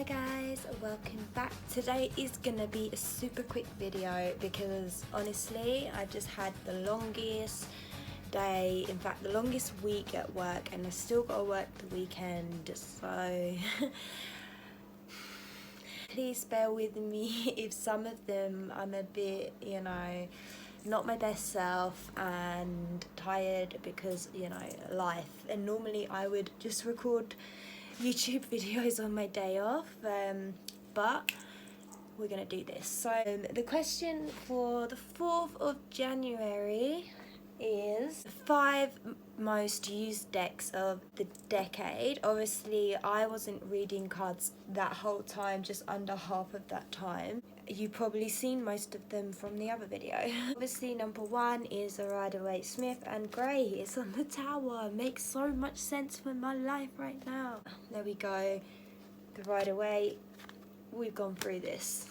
guys, welcome back. Today is gonna be a super quick video because honestly I just had the longest day, in fact the longest week at work, and I still gotta work the weekend, so please bear with me if some of them I'm a bit, not my best self and tired because, life. And normally I would just record YouTube videos on my day off, but we're gonna do this. So the question for the 4th of January is 5 most used decks of the decade. Obviously I wasn't reading cards that whole time, just under half of that time. You've probably seen most of them from the other video. Obviously number 1 is a Rider-Waite-Smith, and grey is on the tower. Makes so much sense for my life right now. There we go, the Rider-Waite. We've gone through this.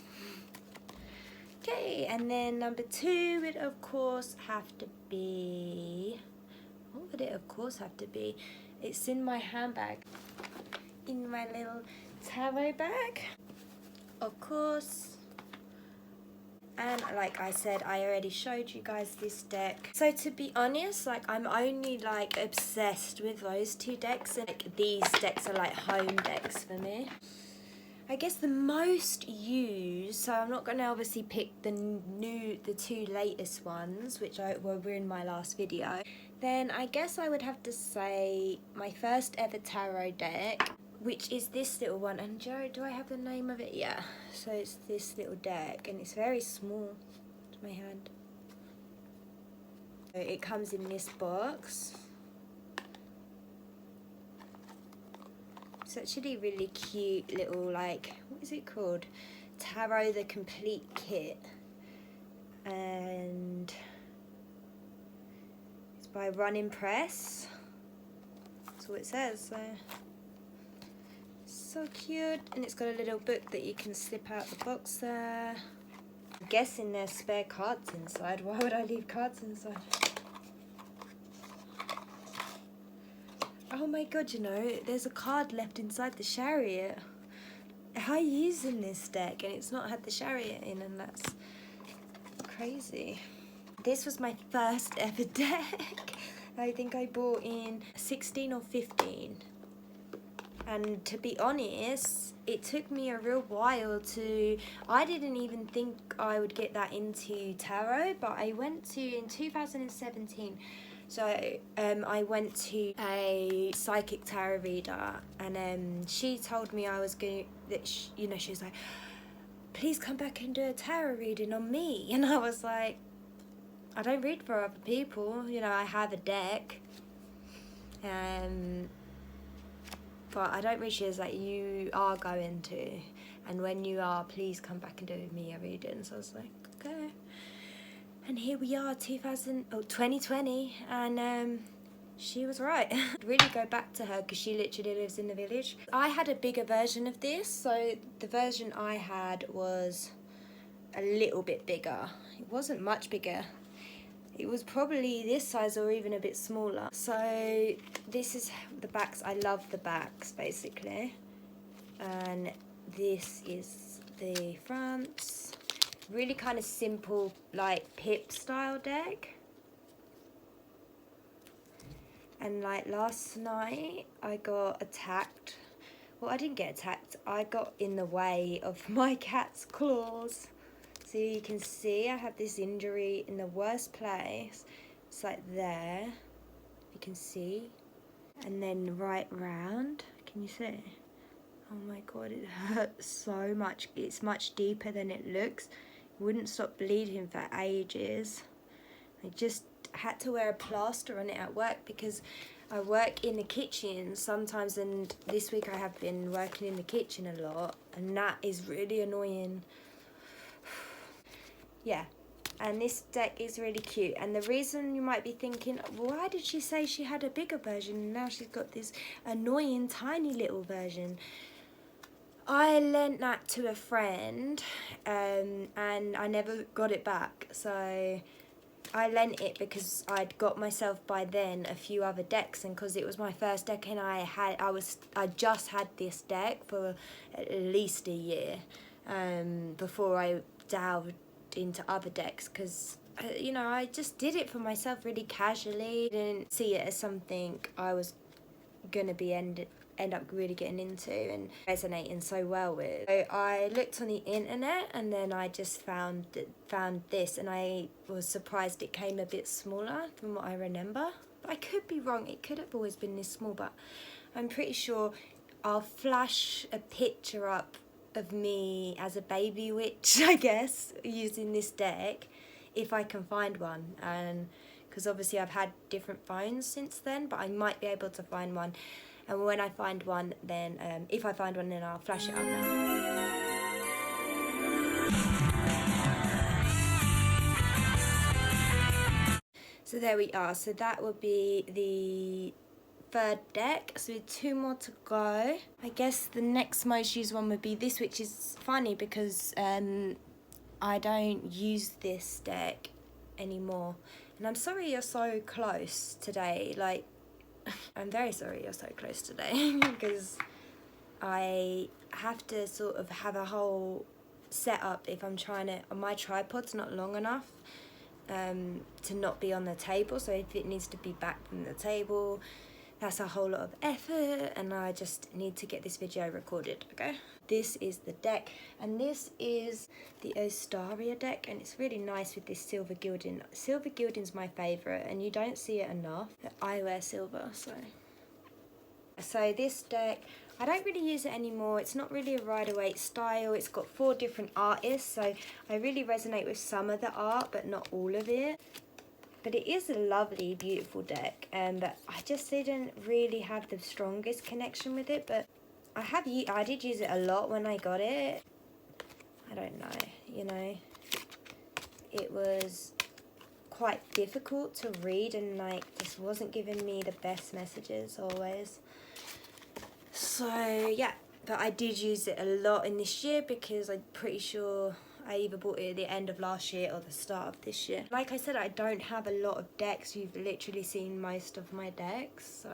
Okay, and then number 2 would of course have to be, what would it of course have to be? It's in my handbag, in my little tarot bag, of course. And like I said, I already showed you guys this deck. So to be honest, I'm only obsessed with those 2 decks, and these decks are like home decks for me. I guess the most used, so I'm not going to obviously pick the 2 latest ones, which were in my last video. Then I guess I would have to say my first ever tarot deck, which is this little one. And do I have the name of it? Yeah. So it's this little deck, and it's very small to my hand. So it comes in this box. It's actually really cute little, what is it called? Tarot the Complete Kit. And it's by Running Press. That's what it says. So cute. And it's got a little book that you can slip out the box there. I'm guessing there's spare cards inside. Why would I leave cards inside? Oh my god, there's a card left inside the Chariot. How are you using this deck and it's not had the Chariot in, and that's crazy. This was my first ever deck. I think I bought in 16 or 15. And to be honest, it took me a real while I didn't even think I would get that into tarot, but I went to, in 2017, so I went to a psychic tarot reader, and she told me I was going to, she was like, please come back and do a tarot reading on me. And I was like, I don't read for other people, I have a deck, but I don't read. She was like, you are going to, and when you are, please come back and do me a reading. So I was like, okay. And here we are, 2020, and she was right. I'd really go back to her because she literally lives in the village. I had a bigger version of this, so the version I had was a little bit bigger. It wasn't much bigger. It was probably this size or even a bit smaller. So this is the backs. I love the backs, basically. And this is the fronts. Really kind of simple, pip style deck. And last night I got attacked. Well, I didn't get attacked. I got in the way of my cat's claws. So you can see I had this injury in the worst place. It's there. You can see. And then right round. Can you see? Oh my god, it hurts so much. It's much deeper than it looks. Wouldn't stop bleeding for ages. I just had to wear a plaster on it at work because I work in the kitchen sometimes, and this week I have been working in the kitchen a lot, and that is really annoying. Yeah, and this deck is really cute, and the reason you might be thinking, why did she say she had a bigger version and now she's got this annoying tiny little version? I lent that to a friend, and I never got it back, so I lent it because I'd got myself by then a few other decks, and because it was my first deck, and I just had this deck for at least a year before I delved into other decks, because you know, I just did it for myself really casually. Didn't see it as something I was gonna be end up really getting into and resonating so well with. So I looked on the internet, and then I just found this, and I was surprised it came a bit smaller than what I remember. But I could be wrong, it could have always been this small, but I'm pretty sure. I'll flash a picture up of me as a baby witch, I guess, using this deck, if I can find one. And because obviously I've had different phones since then, but I might be able to find one. And when I find one, then if I find one, then I'll flash it up now. So there we are. So that would be the third deck. So 2 more to go. I guess the next most used one would be this, which is funny because I don't use this deck anymore. And I'm sorry you're so close today. Like, I'm very sorry you're so close today because I have to sort of have a whole setup if I'm trying to. My tripod's not long enough to not be on the table, so if it needs to be back from the table, that's a whole lot of effort, and I just need to get this video recorded, okay? This is the deck, and this is the Ostaria deck, and it's really nice with this silver gilding. Silver gilding's my favourite, and you don't see it enough. I wear silver, so this deck, I don't really use it anymore. It's not really a Rider-Waite style. It's got 4 different artists, so I really resonate with some of the art, but not all of it. But it is a lovely, beautiful deck, but I just didn't really have the strongest connection with it. But I did use it a lot when I got it. I don't know, you know, it was quite difficult to read, and like just wasn't giving me the best messages always. So yeah, but I did use it a lot in this year because I'm pretty sure I either bought it at the end of last year or the start of this year. Like I said, I don't have a lot of decks. You've literally seen most of my decks. So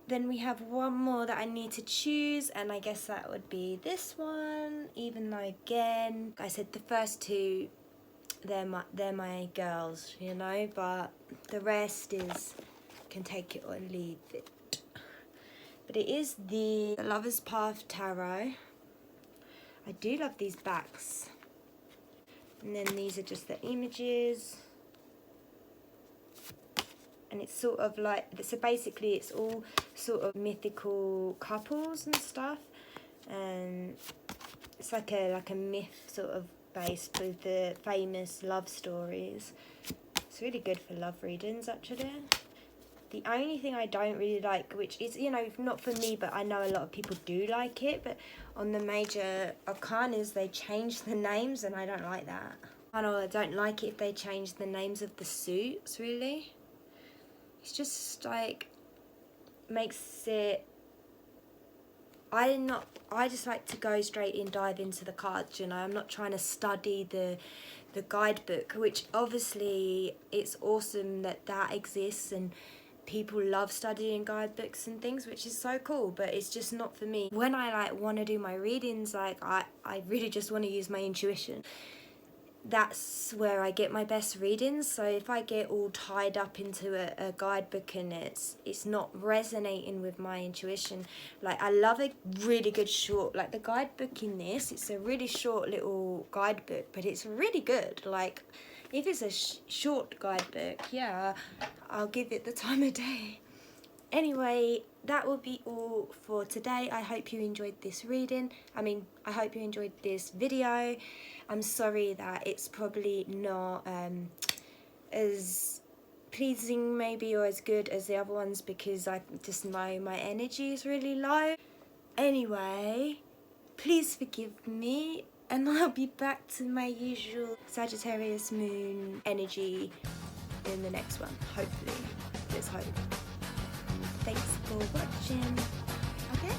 then we have one more that I need to choose, and I guess that would be this one. Even though, again, I said the first 2, they're my girls, you know, but the rest can take it or leave it. But it is the Lover's Path Tarot. I do love these backs. And then these are just the images. And it's sort of like, so basically it's all sort of mythical couples and stuff. And it's like a myth sort of based with the famous love stories. It's really good for love readings actually. The only thing I don't really like, which is, you know, not for me, but I know a lot of people do like it, but on the major arcanas, they change the names, and I don't like that. I don't like it if they change the names of the suits, really. It's just, like, makes it... I just like to go straight in, dive into the cards, you know. I'm not trying to study the guidebook, which obviously it's awesome that exists, and people love studying guidebooks and things, which is so cool, but it's just not for me. When I like want to do my readings, like I really just want to use my intuition. That's where I get my best readings. So if I get all tied up into a guidebook and it's not resonating with my intuition, like I love a really good short, like the guidebook in this, it's a really short little guidebook, but it's really good. Like if it's a short guidebook, yeah, I'll give it the time of day. Anyway, that will be all for today. I hope you enjoyed this reading. I hope you enjoyed this video. I'm sorry that it's probably not as pleasing maybe or as good as the other ones, because I just know my energy is really low. Anyway, please forgive me, and I'll be back to my usual Sagittarius moon energy in the next one, hopefully. Let's hope. Thanks for watching. Okay?